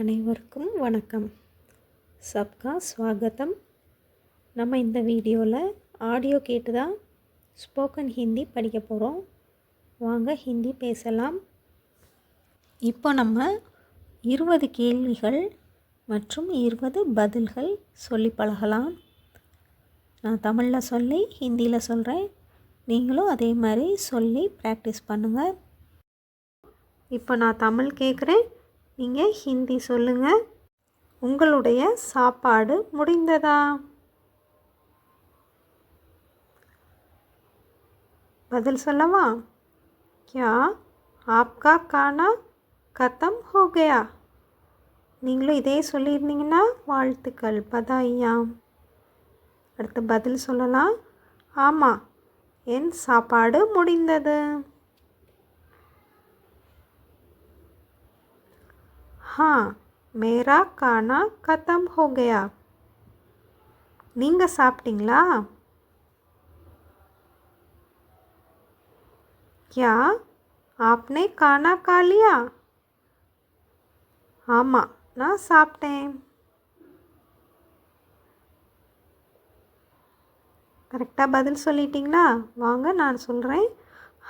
அனைவருக்கும் வணக்கம். சப்கா ஸ்வாகத்தம். நம்ம இந்த வீடியோவில் ஆடியோ கேட்டு தான் ஸ்போக்கன் ஹிந்தி படிக்க போகிறோம். வாங்க ஹிந்தி பேசலாம். இப்போ நம்ம 20 கேள்விகள் மற்றும் 20 பதில்கள் சொல்லி பழகலாம். நான் தமிழில் சொல்லி ஹிந்தியில் சொல்கிறேன். நீங்களும் அதே மாதிரி சொல்லி ப்ராக்டிஸ் பண்ணுங்கள். இப்போ நான் தமிழ் கேட்குறேன், நீங்கள் ஹிந்தி சொல்லுங்கள். உங்களுடைய சாப்பாடு முடிந்ததா? பதில் சொல்லவா? क्या आपका खाना खत्म हो गया? நீங்களும் இதே சொல்லியிருந்தீங்கன்னா வாழ்த்துக்கள், பதாய்யாம். அடுத்து பதில் சொல்லலாம். ஆமாம், என் சாப்பாடு முடிந்தது. हाँ, मेरा खाना खत्म हो गया. நீங்கள் சாப்பிட்டீங்களா? क्या आपने खाना खा लिया? ஆமாம், நான் சாப்பிட்டேன். கரெக்டாக பதில் சொல்லிட்டீங்களா? வாங்க நான் சொல்கிறேன்.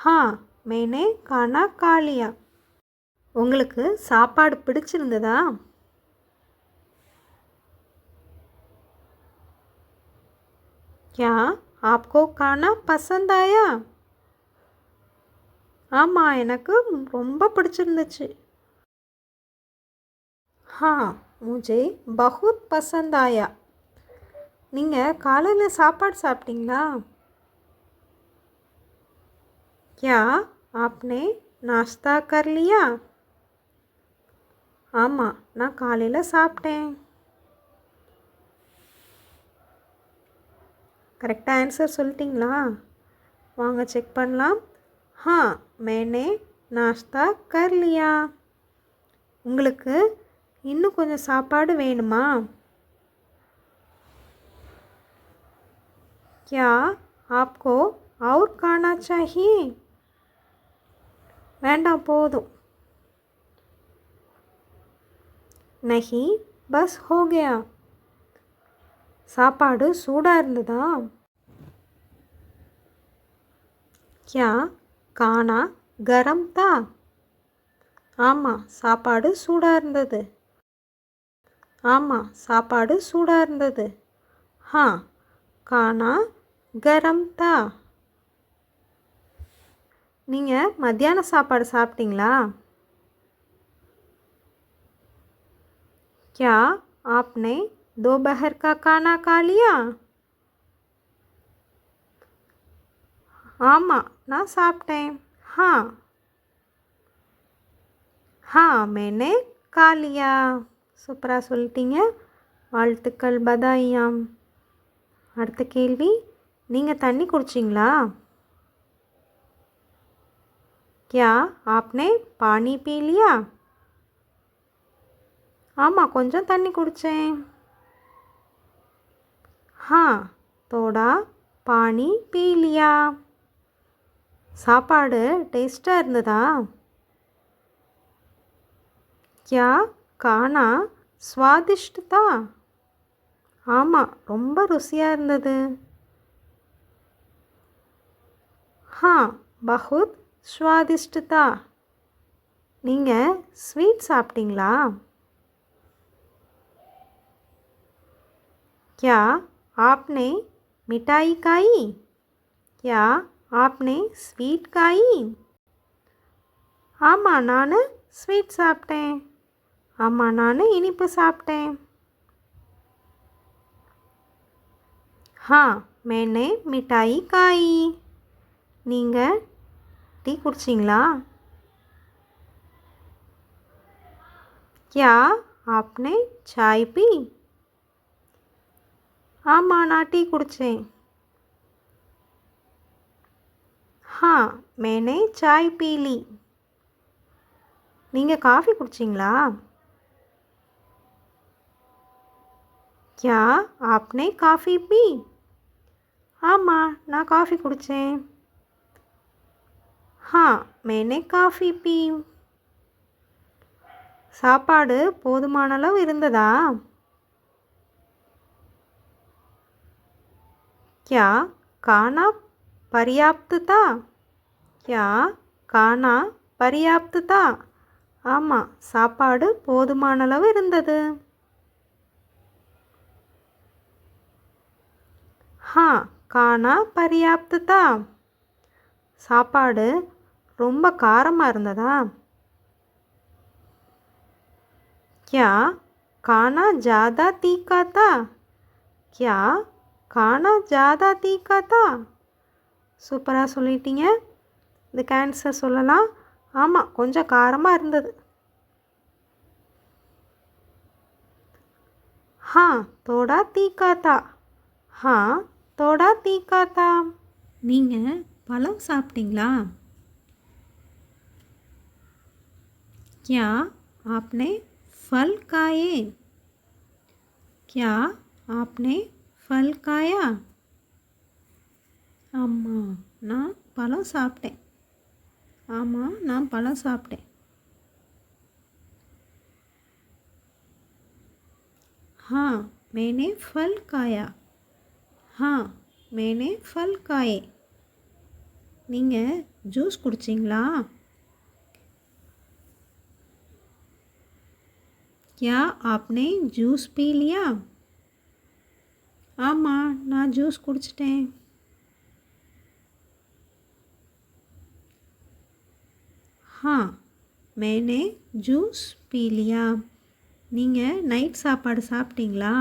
हाँ, मैंने खाना खा लिया. உங்களுக்கு சாப்பாடு பிடிச்சிருந்ததா? क्या आपको खाना पसंद आया? ஆமாம், எனக்கு ரொம்ப பிடிச்சிருந்துச்சு. हाँ, मुझे बहुत पसंद आया. நீங்கள் காலையில் சாப்பாடு சாப்பிட்டீங்களா? क्या आपने नाश्ता कर लिया? ஆமாம், நான் காலையில் சாப்பிட்டேன். கரெக்டாக ஆன்சர் சொல்லிட்டீங்களா? வாங்க செக் பண்ணலாம். हाँ, मैंने नाश्ता कर लिया. உங்களுக்கு இன்னும் கொஞ்சம் சாப்பாடு வேணுமா? क्या आपको और खाना चाहिए? வேண்டாம், போதும். नहीं, बस हो गया. சாப்பாடு சூடாக இருந்ததா? क्या खाना गरम था? ஆமாம், சாப்பாடு சூடாக இருந்தது. ஆமாம், சாப்பாடு சூடாக இருந்தது. हाँ, खाना गरम था. நீங்கள் மத்தியான சாப்பாடு சாப்பிட்டீங்களா? क्या आपने दोपहर का खाना खा लिया? ஆமாம், நான் சாப்பிட்டேன். हाँ, हाँ, मैंने खा लिया. சூப்பராக சொல்லிட்டீங்க, வாழ்த்துக்கள், பதாய்யாம். அடுத்த கேள்வி, நீங்கள் தண்ணி குடிச்சிங்களா? क्या आपने पानी पी लिया? ஆமாம், கொஞ்சம் தண்ணி குடித்தேன். हाँ, थोड़ा पानी पी लिया. சாப்பாடு டேஸ்ட்டாக இருந்ததா? क्या खाना स्वादिष्ट था? ஆமாம், ரொம்ப ருசியாக இருந்தது. हाँ, बहुत स्वादिष्ट था. நீங்கள் ஸ்வீட் சாப்பிட்டீங்களா? क्या आपने मिठाई खाई? क्या आपने ஸ்வீட் खाई? ஆமாம், நான் ஸ்வீட் சாப்பிட்டேன். ஆமாம், நான் இனிப்பு சாப்பிட்டேன். हाँ, मैंने मिठाई खाई. நீங்கள் டீ குடிச்சிங்களா? क्या आपने चाय पी? ஆமாம், நான் டீ குடித்தேன். हाँ, मैंने चाय पी ली. நீங்கள் காஃபி குடிச்சிங்களா? क्या आपने काफ़ी पी? ஆமாம், நான் காஃபி குடித்தேன். हाँ, मैंने काफ़ी पी. சாப்பாடு போதுமான அளவு இருந்ததா? क्या खाना पर्याप्त था? क्या खाना पर्याप्त था? ஆமாம், சாப்பாடு போதுமான அளவு இருந்தது. हाँ खाना पर्याप्त था. சாப்பாடு ரொம்ப காரமாக இருந்ததா? क्या खाना ज़्यादा तीखा था? क्या खाना ज़्यादा तीखा था? சூப்பராக சொல்லிட்டீங்க. இதுக்கு ஆன்சர் சொல்லலாம். ஆமாம், கொஞ்சம் காரமாக இருந்தது. हाँ थोड़ा तीखा था. हाँ थोड़ा तीखा था. நீங்கள் பழம் சாப்பிட்டீங்களா? क्या आपने फल खाए? क्या आपने फल खाया? ஆமாம், நான் பழம் சாப்பிட்டேன். ஆமாம், நான் பழம் சாப்பிட்டேன். हाँ मैंने फल खाया. हाँ मैंने फल खाए. நீங்கள் ஜூஸ் குடிச்சிங்களா? क्या आपने जूस पी लिया? ஆமாம், நான் ஜூஸ் குடிச்சிட்டேன். हाँ मैंने जूस पी लिया. நீங்கள் நைட் சாப்பாடு சாப்பிட்டீங்களா?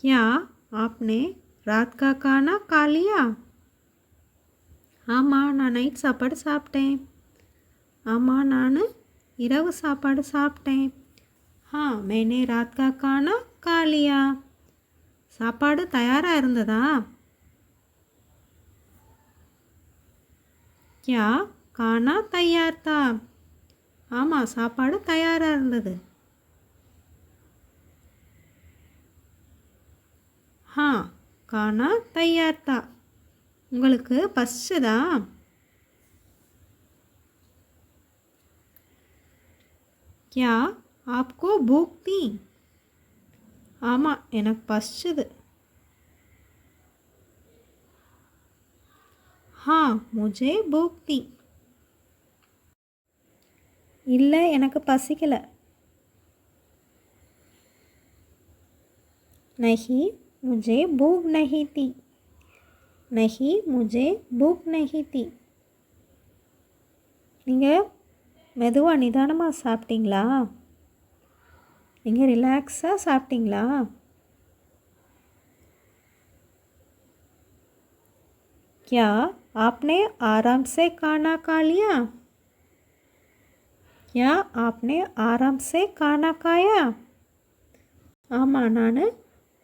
क्या आपने रात का खाना खा लिया? ஆமாம், நான் நைட் சாப்பாடு சாப்பிட்டேன். ஆமாம், நான் இரவு சாப்பாடு சாப்பிட்டேன். हाँ मैंने रात का खाना खा लिया. சாப்பாடு தயாராக இருந்ததா? क्या खाना तैयार था? ஆமாம், சாப்பாடு தயாராக இருந்தது. हाँ खाना तैयार था. உங்களுக்கு பசிச்சதா? क्या आपको भूख थी? ஆமாம், எனக்கு பசிச்சது. हाँ मुझे भूख थी. இல்லை, எனக்கு பசிக்கலை. नहीं मुझे भूख नहीं थी. नहीं मुझे भूख नहीं थी. நீங்கள் மெதுவாக நிதானமாக சாப்பிட்டீங்களா? நீங்கள் ரிலாக்ஸாக சாப்பிட்டீங்களா? क्या आपने आराम से खाना खा लिया? क्या आपने आराम से खाना खाया? ஆமாம், நான்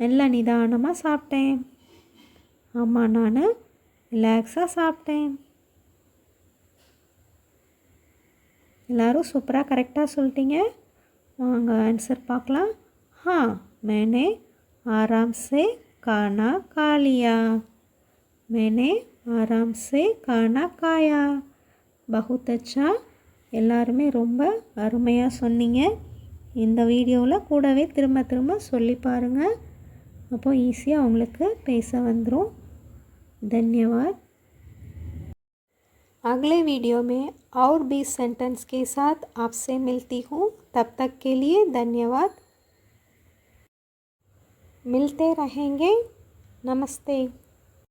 மெல்ல நிதானமாக சாப்பிட்டேன். ஆமாம், நான் ரிலாக்ஸாக சாப்பிட்டேன். எல்லோரும் சூப்பராக கரெக்டாக சொல்லிட்டீங்க. வாங்க ஆன்சர் பார்க்கலாம். हाँ मैंने आराम से खाना खा लिया. मैंने आराम से खाना खाया. बहुत अच्छा. எல்லாருமே ரொம்ப அருமையாக சொன்னீங்க. இந்த வீடியோவில் கூடவே திரும்ப திரும்ப சொல்லி பாருங்கள். அப்போது ஈஸியாக உங்களுக்கு பேச வந்துடும். धन्यवाद. अगले वीडियो में और 20 सेंटेंस के साथ आपसे मिलती हूँ. तब तक के लिए धन्यवाद. मिलते रहेंगे. नमस्ते.